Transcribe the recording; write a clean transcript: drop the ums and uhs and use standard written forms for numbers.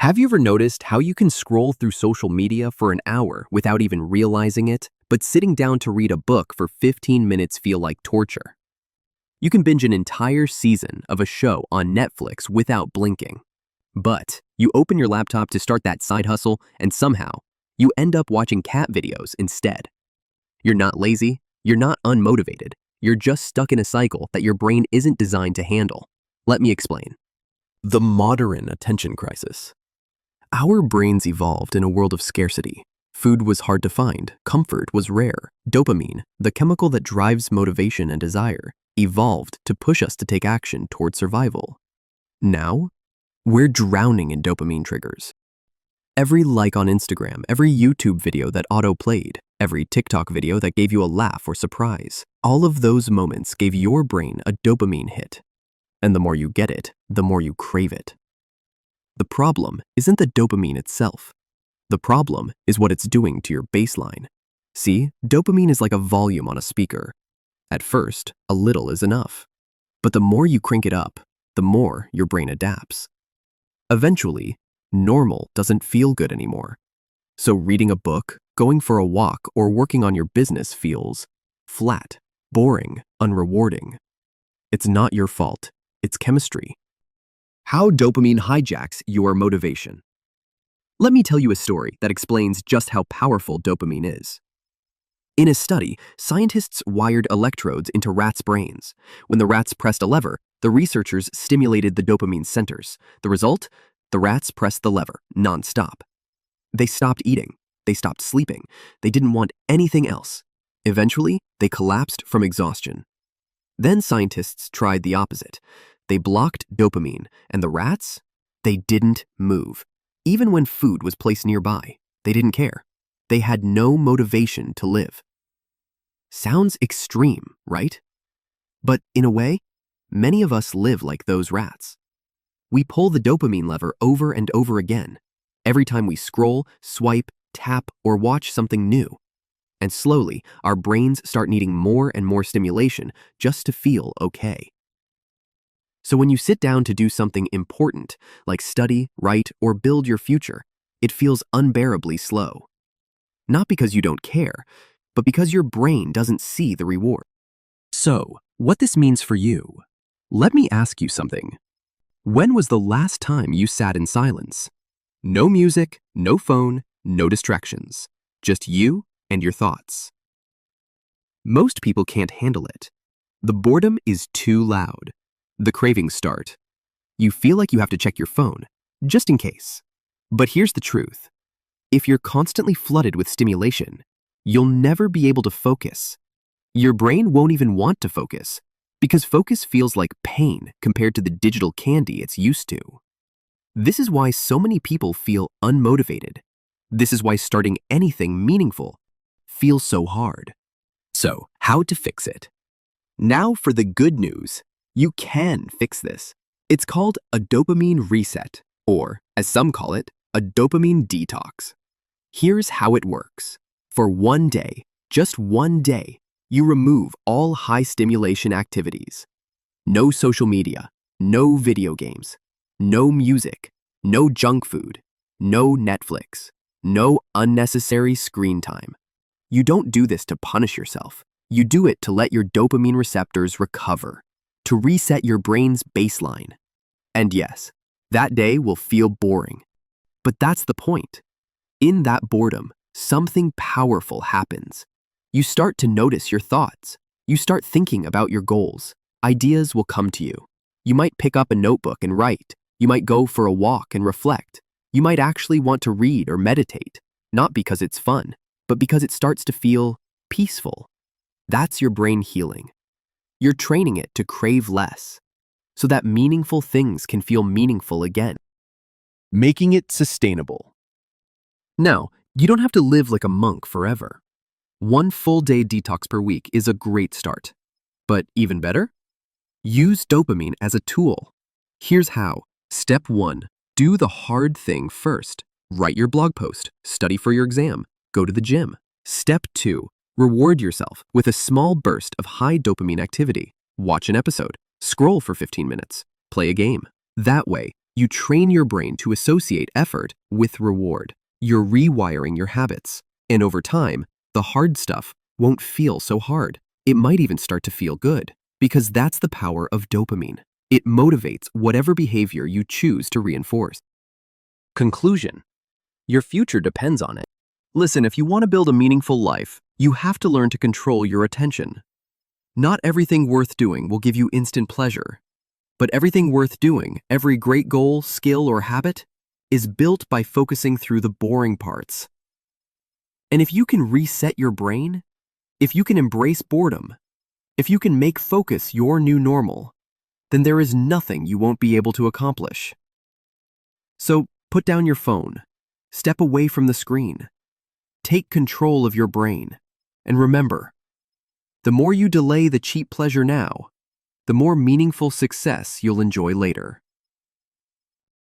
Have you ever noticed how you can scroll through social media for an hour without even realizing it, but sitting down to read a book for 15 minutes feel like torture? You can binge an entire season of a show on Netflix without blinking. But you open your laptop to start that side hustle, and somehow, you end up watching cat videos instead. You're not lazy, you're not unmotivated, you're just stuck in a cycle that your brain isn't designed to handle. Let me explain. The modern attention crisis. Our brains evolved in a world of scarcity. Food was hard to find, comfort was rare. Dopamine, the chemical that drives motivation and desire, evolved to push us to take action toward survival. Now, we're drowning in dopamine triggers. Every like on Instagram, every YouTube video that auto-played, every TikTok video that gave you a laugh or surprise, all of those moments gave your brain a dopamine hit. And the more you get it, the more you crave it. The problem isn't the dopamine itself. The problem is what it's doing to your baseline. See, dopamine is like a volume on a speaker. At first, a little is enough. But the more you crank it up, the more your brain adapts. Eventually, normal doesn't feel good anymore. So reading a book, going for a walk, or working on your business feels flat, boring, unrewarding. It's not your fault. It's chemistry. How dopamine hijacks your motivation. Let me tell you a story that explains just how powerful dopamine is. In a study, scientists wired electrodes into rats' brains. When the rats pressed a lever, the researchers stimulated the dopamine centers. The result? The rats pressed the lever, non-stop. They stopped eating. They stopped sleeping. They didn't want anything else. Eventually, they collapsed from exhaustion. Then scientists tried the opposite. They blocked dopamine, and the rats? They didn't move. Even when food was placed nearby, they didn't care. They had no motivation to live. Sounds extreme, right? But in a way, many of us live like those rats. We pull the dopamine lever over and over again, every time we scroll, swipe, tap, or watch something new. And slowly, our brains start needing more and more stimulation just to feel okay. So when you sit down to do something important, like study, write, or build your future, it feels unbearably slow. Not because you don't care, but because your brain doesn't see the reward. So, what this means for you? Let me ask you something. When was the last time you sat in silence? No music, no phone, no distractions. Just you and your thoughts. Most people can't handle it. The boredom is too loud. The cravings start. You feel like you have to check your phone, just in case. But here's the truth. If you're constantly flooded with stimulation, you'll never be able to focus. Your brain won't even want to focus, because focus feels like pain compared to the digital candy it's used to. This is why so many people feel unmotivated. This is why starting anything meaningful feels so hard. So, how to fix it? Now for the good news. You can fix this. It's called a dopamine reset, or, as some call it, a dopamine detox. Here's how it works. For one day, just one day, you remove all high-stimulation activities. No social media, no video games, no music, no junk food, no Netflix, no unnecessary screen time. You don't do this to punish yourself. You do it to let your dopamine receptors recover, to reset your brain's baseline. And yes, that day will feel boring. But that's the point. In that boredom, something powerful happens. You start to notice your thoughts. You start thinking about your goals. Ideas will come to you. You might pick up a notebook and write. You might go for a walk and reflect. You might actually want to read or meditate, not because it's fun, but because it starts to feel peaceful. That's your brain healing. You're training it to crave less, so that meaningful things can feel meaningful again. Making it sustainable. Now, you don't have to live like a monk forever. One full day detox per week is a great start. But even better? Use dopamine as a tool. Here's how. Step 1. Do the hard thing first. Write your blog post, study for your exam, go to the gym. Step 2. Reward yourself with a small burst of high dopamine activity. Watch an episode, scroll for 15 minutes, play a game. That way, You train your brain to associate effort with reward. You're rewiring your habits. And over time, the hard stuff won't feel so hard. It might even start to feel good, because that's the power of dopamine. It motivates whatever behavior you choose to reinforce. Conclusion: your future depends on it. Listen, if you want to build a meaningful life, you have to learn to control your attention. Not everything worth doing will give you instant pleasure, but everything worth doing, every great goal, skill, or habit, is built by focusing through the boring parts. And if you can reset your brain, if you can embrace boredom, if you can make focus your new normal, then there is nothing you won't be able to accomplish. So put down your phone, step away from the screen, take control of your brain, and remember, the more you delay the cheap pleasure now, the more meaningful success you'll enjoy later.